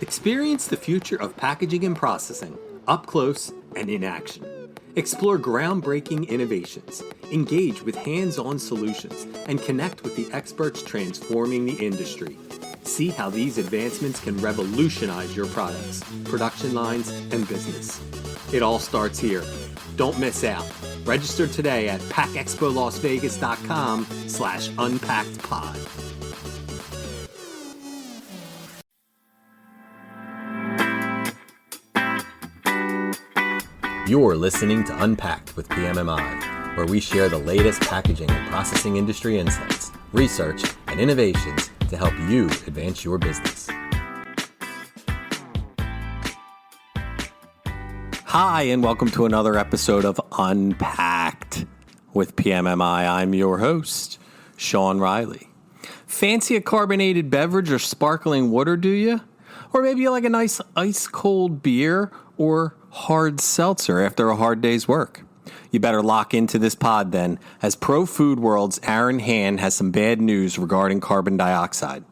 Experience the future of packaging and processing up close and in action. Explore groundbreaking innovations, engage with hands-on solutions, and connect with the experts transforming the industry. See how these advancements can revolutionize your products, production lines, and business. It all starts here. Don't miss out. Register today at packexpolasvegas.com/unpackedpod. You're listening to Unpacked with PMMI, where we share the latest packaging and processing industry insights, research, and innovations to help you advance your business. Hi, and welcome to another episode of Unpacked with PMMI. I'm your host, Sean Riley. Fancy a carbonated beverage or sparkling water, do you? Or maybe you like a nice ice-cold beer or hard seltzer after a hard day's work. You better lock into this pod then, as Pro Food World's Aaron Hand has some bad news regarding carbon dioxide.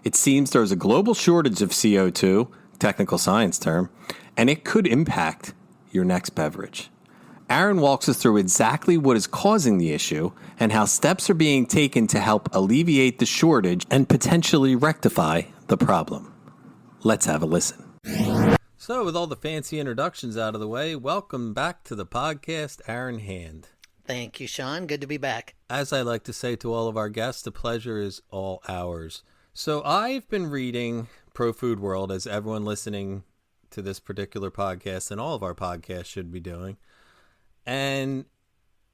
It seems there's a global shortage of CO2, technical science term, and it could impact your next beverage. Aaron walks us through exactly what is causing the issue and how steps are being taken to help alleviate the shortage and potentially rectify the problem. Let's have a listen. So, with all the fancy introductions out of the way, welcome back to the podcast, Aaron Hand. Thank you, Sean. Good to be back. As I like to say to all of our guests, the pleasure is all ours. So, I've been reading Pro Food World, as everyone listening to this particular podcast and all of our podcasts should be doing. And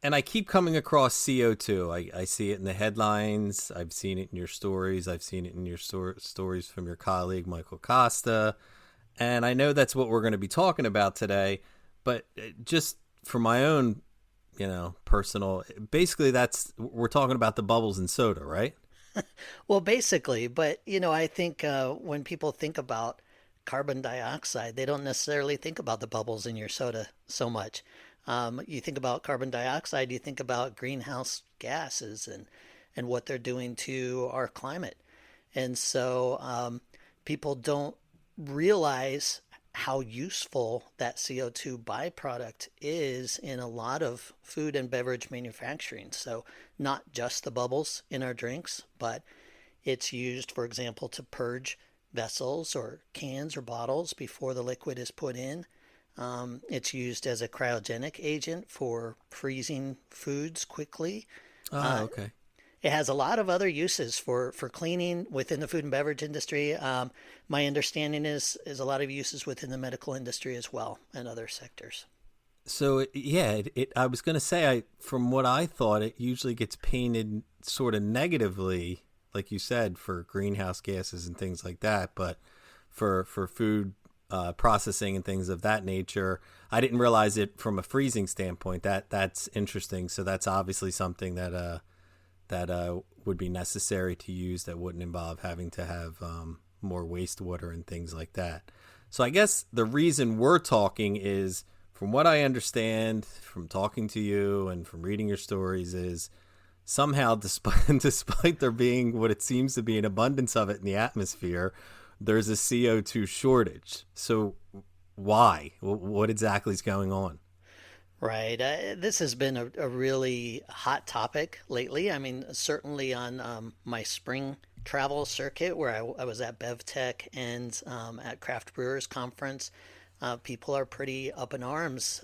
I keep coming across CO2. I see it in the headlines. I've seen it in your stories. I've seen it in your stories from your colleague, Michael Costa. And I know that's what we're going to be talking about today, but just for my own, personal, basically we're talking about the bubbles in soda, right? Well, basically, but, I think when people think about carbon dioxide, they don't necessarily think about the bubbles in your soda so much. You think about carbon dioxide, you think about greenhouse gases and what they're doing to our climate. And so people don't realize how useful that CO2 byproduct is in a lot of food and beverage manufacturing. So not just the bubbles in our drinks, but it's used, for example, to purge vessels or cans or bottles before the liquid is put in. It's used as a cryogenic agent for freezing foods quickly. Okay. It has a lot of other uses for cleaning within the food and beverage industry. My understanding is a lot of uses within the medical industry as well and other sectors. So, I was going to say, from what I thought, it usually gets painted sort of negatively, like you said, for greenhouse gases and things like that. But for food processing and things of that nature, I didn't realize it from a freezing standpoint. That's interesting. So that's obviously something that would be necessary to use, that wouldn't involve having to have more wastewater and things like that. So I guess the reason we're talking is, from what I understand from talking to you and from reading your stories, is somehow despite there being what it seems to be an abundance of it in the atmosphere, there's a CO2 shortage. So why? What exactly is going on? Right. This has been a really hot topic lately. I mean, certainly on my spring travel circuit, where I was at BevTech and at Craft Brewers Conference, people are pretty up in arms.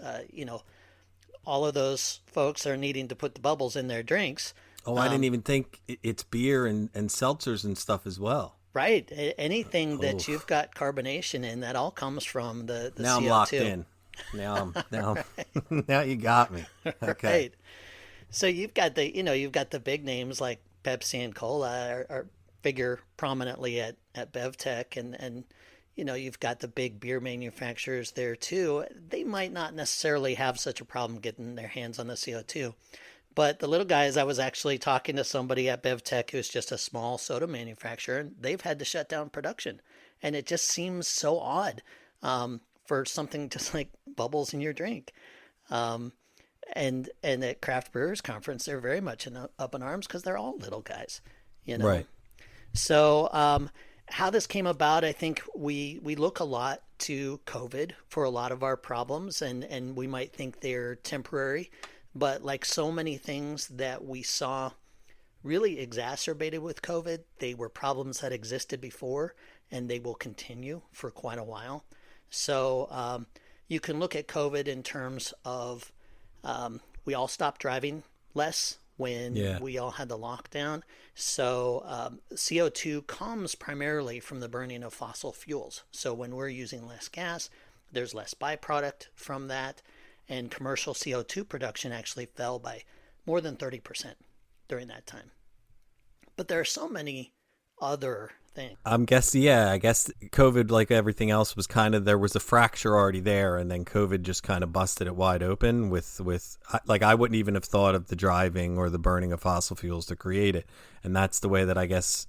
All of those folks are needing to put the bubbles in their drinks. Oh, I didn't even think it's beer and seltzers and stuff as well. Right. Anything that you've got carbonation in, that all comes from the now CO2. I'm locked in. Now you got me. Okay. Right. So you've got the big names like Pepsi and Cola are figure prominently at BevTech, and you've got the big beer manufacturers there too. They might not necessarily have such a problem getting their hands on the CO2. But the little guys, I was actually talking to somebody at BevTech who's just a small soda manufacturer, and they've had to shut down production. And it just seems so odd for something just like bubbles in your drink. And at Craft Brewers Conference, they're very much up in arms because they're all little guys, Right. So How this came about, I think we look a lot to COVID for a lot of our problems, and we might think they're temporary, but like so many things that we saw really exacerbated with COVID, they were problems that existed before, and they will continue for quite a while. So you can look at COVID in terms of we all stopped driving less when Yeah. we all had the lockdown. So CO2 comes primarily from the burning of fossil fuels. So when we're using less gas, there's less byproduct from that. And commercial CO2 production actually fell by more than 30% during that time. But there are so many other things. I guess COVID, like everything else, was kind of, there was a fracture already there, and then COVID just kind of busted it wide open like, I wouldn't even have thought of the driving or the burning of fossil fuels to create it. And that's the way that I guess,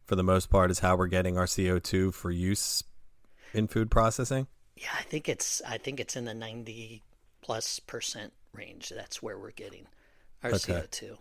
for the most part, is how we're getting our CO2 for use in food processing. Yeah, I think it's in the 90+% range. That's where we're getting our Okay. CO2.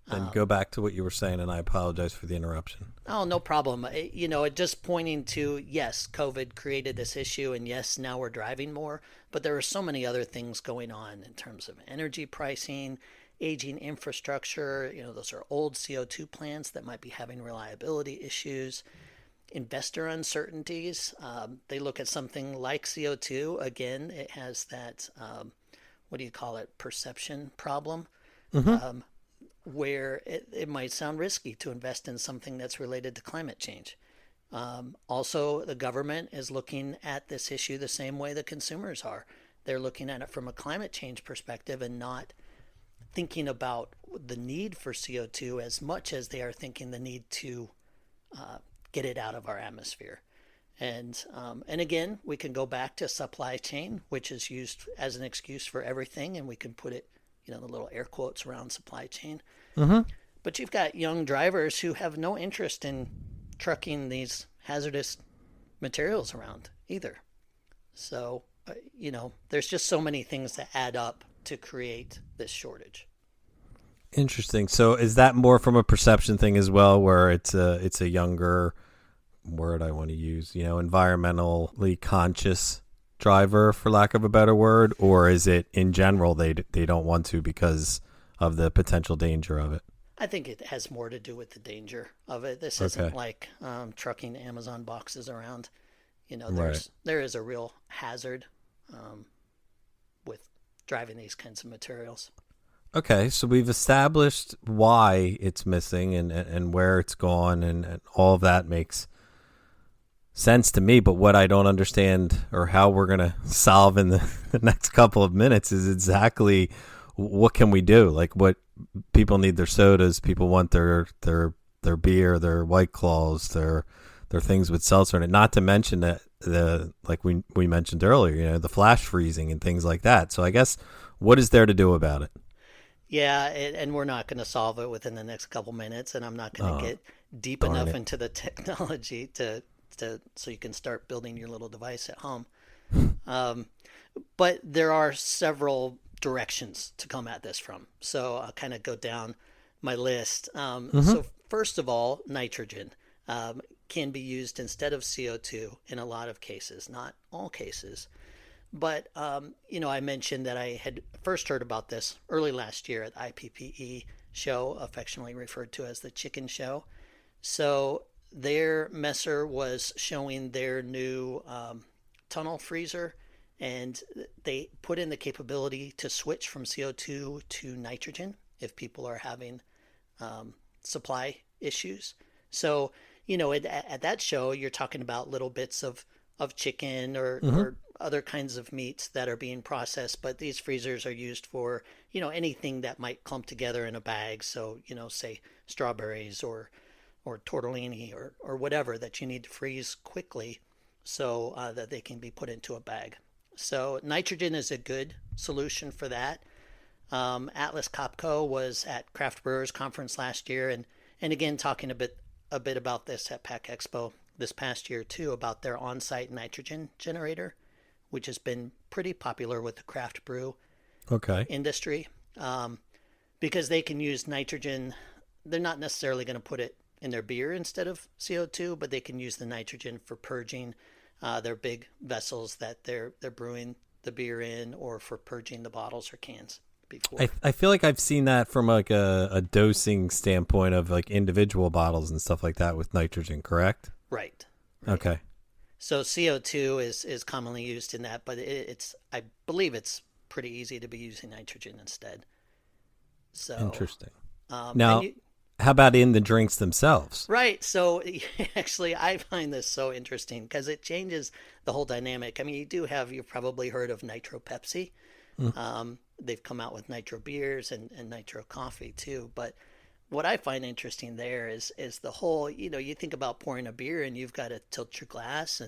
Then go back to what you were saying, and I apologize for the interruption. Oh, no problem. It just pointing to, yes, COVID created this issue, and yes, now we're driving more, but there are so many other things going on in terms of energy pricing, aging infrastructure. Those are old CO2 plants that might be having reliability issues, investor uncertainties. They look at something like CO2. Again, it has that, what do you call it, perception problem. Mm-hmm. Where it might sound risky to invest in something that's related to climate change. Also, the government is looking at this issue the same way the consumers are. They're looking at it from a climate change perspective and not thinking about the need for CO2 as much as they are thinking the need to get it out of our atmosphere. And again, we can go back to supply chain, which is used as an excuse for everything, and we can put it, the little air quotes around supply chain. Mm-hmm. But you've got young drivers who have no interest in trucking these hazardous materials around either. So, there's just so many things that add up to create this shortage. Interesting. So is that more from a perception thing as well, where it's a younger word I want to use, environmentally conscious driver, for lack of a better word, or is it in general they don't want to because of the potential danger of it? I think it has more to do with the danger of it. This Okay. isn't like trucking Amazon boxes around. Right. There is a real hazard with driving these kinds of materials. Okay, so we've established why it's missing and where it's gone, and all of that makes sense to me. But what I don't understand, or how we're going to solve in the next couple of minutes, is exactly what can we do? Like, what people need their sodas, people want their beer, their White Claws, their things with seltzer in it. Not to mention that like we mentioned earlier, the flash freezing and things like that. So I guess, what is there to do about it? Yeah, and we're not going to solve it within the next couple minutes, and I'm not going to get deep enough into the technology to so you can start building your little device at home. But there are several directions to come at this from. So I'll kind of go down my list. So first of all, nitrogen can be used instead of CO2 in a lot of cases, not all cases. But, I mentioned that I had first heard about this early last year at the IPPE show, affectionately referred to as the chicken show. So their messer was showing their new tunnel freezer, and they put in the capability to switch from CO2 to nitrogen if people are having supply issues. So, at that show, you're talking about little bits of chicken or other kinds of meats that are being processed, but these freezers are used for, anything that might clump together in a bag. So, say strawberries or tortellini or whatever that you need to freeze quickly so that they can be put into a bag. So nitrogen is a good solution for that. Atlas Copco was at Craft Brewers Conference last year, and again talking a bit about this at Pack Expo this past year too, about their on-site nitrogen generator, which has been pretty popular with the craft brew industry, because they can use nitrogen. They're not necessarily going to put it in their beer instead of CO2, but they can use the nitrogen for purging their big vessels that they're brewing the beer in, or for purging the bottles or cans before. I feel like I've seen that from like a dosing standpoint of like individual bottles and stuff like that with nitrogen, correct? Right. Okay. So CO2 is commonly used in that, but it's I believe it's pretty easy to be using nitrogen instead. So Interesting. and Now, how about in the drinks themselves? right. So actually, I find this so interesting because it changes the whole dynamic. I mean, you've probably heard of Nitro Pepsi. They've come out with nitro beers and nitro coffee too. But what I find interesting there is the whole, you think about pouring a beer and you've got to tilt your glass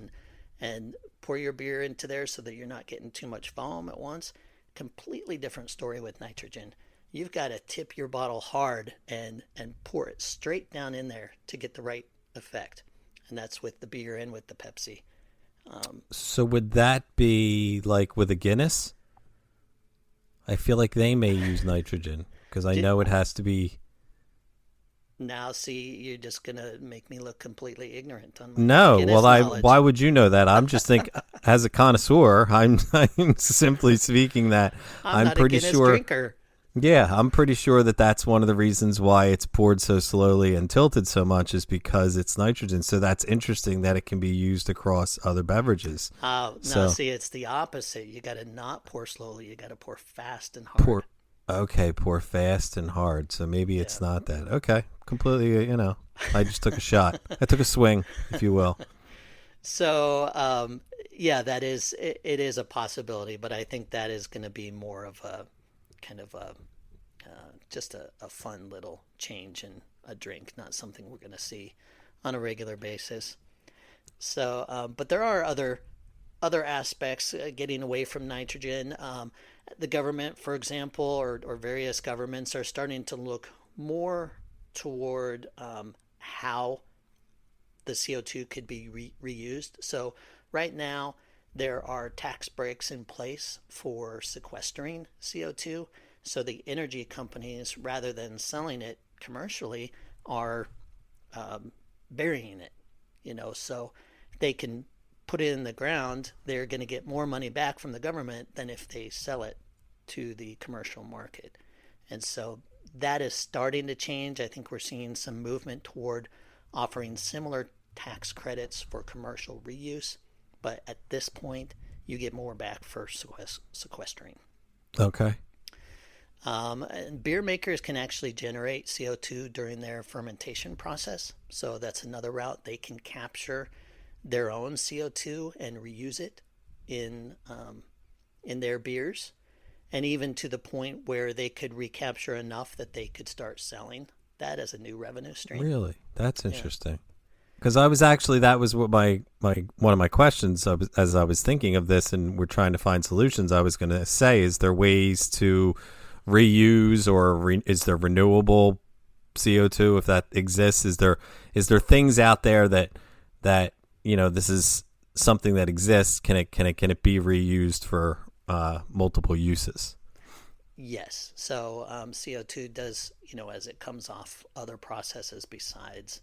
and pour your beer into there so that you're not getting too much foam at once. Completely different story with nitrogen. You've got to tip your bottle hard and pour it straight down in there to get the right effect. And that's with the beer and with the Pepsi. So would that be like with a Guinness? I feel like they may use nitrogen because I know it has to be. Now, see, you're just going to make me look completely ignorant on my No, Guinness well, knowledge. why would you know that? I'm just think as a connoisseur, I'm simply speaking that I'm not pretty a Guinness sure. drinker. Yeah, I'm pretty sure that that's one of the reasons why it's poured so slowly and tilted so much is because it's nitrogen. So that's interesting that it can be used across other beverages. No, So- see, it's the opposite. You got to not pour slowly. You got to pour fast and hard. Pour fast and hard. So maybe it's not that. Okay, completely, I just took a shot. I took a swing, if you will. So, yeah, it is a possibility, but I think that is going to be more of a kind of just a fun little change in a drink, not something we're going to see on a regular basis. So, but there are other aspects getting away from nitrogen. The government, for example, or various governments are starting to look more toward how the CO2 could be reused. So right now, there are tax breaks in place for sequestering CO2. So the energy companies, rather than selling it commercially, are burying it. So they can put it in the ground. They're going to get more money back from the government than if they sell it to the commercial market. And so that is starting to change. I think we're seeing some movement toward offering similar tax credits for commercial reuse. But at this point, you get more back for sequestering. Okay. And beer makers can actually generate CO2 during their fermentation process. So that's another route. They can capture their own CO2 and reuse it in their beers, and even to the point where they could recapture enough that they could start selling that as a new revenue stream. Really? That's interesting. Because that was what my one of my questions as I was thinking of this and we're trying to find solutions. I was going to say, is there ways to reuse or is there renewable CO2 if that exists? Is there things out there that this is something that exists? Can it be reused for multiple uses? Yes. So CO2 does, as it comes off other processes besides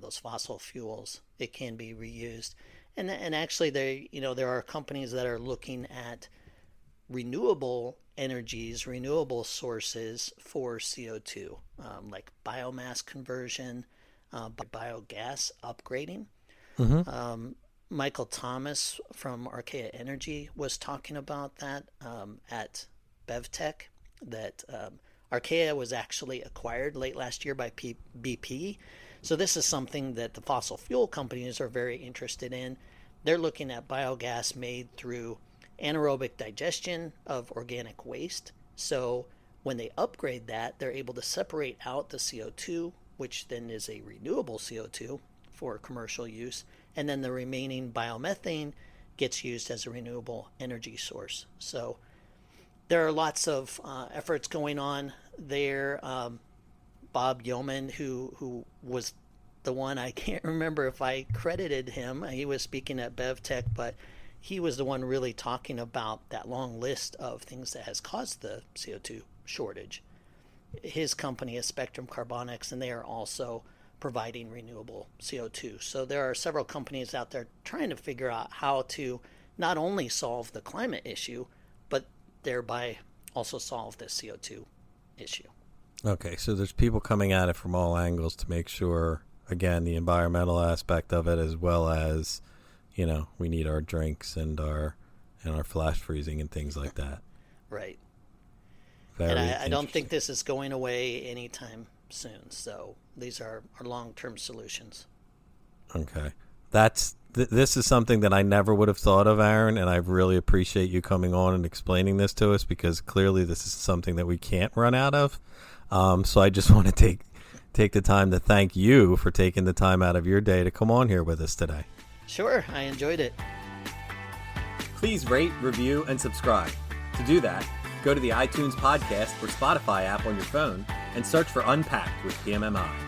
those fossil fuels, it can be reused. And actually, there are companies that are looking at renewable energies, renewable sources for CO2, like biomass conversion, biogas upgrading. Mm-hmm. Michael Thomas from Archaea Energy was talking about that at BevTech, that Archaea was actually acquired late last year by BP. So this is something that the fossil fuel companies are very interested in. They're looking at biogas made through anaerobic digestion of organic waste. So when they upgrade that, they're able to separate out the CO2, which then is a renewable CO2 for commercial use, and then the remaining biomethane gets used as a renewable energy source. So there are lots of efforts going on there. Bob Yeoman, who was the one, I can't remember if I credited him. He was speaking at BevTech, but he was the one really talking about that long list of things that has caused the CO2 shortage. His company is Spectrum Carbonics, and they are also providing renewable CO2. So there are several companies out there trying to figure out how to not only solve the climate issue, but thereby also solve the CO2 issue. Okay, so there's people coming at it from all angles to make sure, again, the environmental aspect of it, as well as, we need our drinks and our flash freezing and things like that. Right. Very and I don't think this is going away anytime soon. So these are long-term solutions. Okay. This is something that I never would have thought of, Aaron, and I really appreciate you coming on and explaining this to us, because clearly this is something that we can't run out of. So I just want to take the time to thank you for taking the time out of your day to come on here with us today. Sure, I enjoyed it. Please rate, review, and subscribe. To do that, go to the iTunes podcast or Spotify app on your phone and search for unPACKed with PMMI.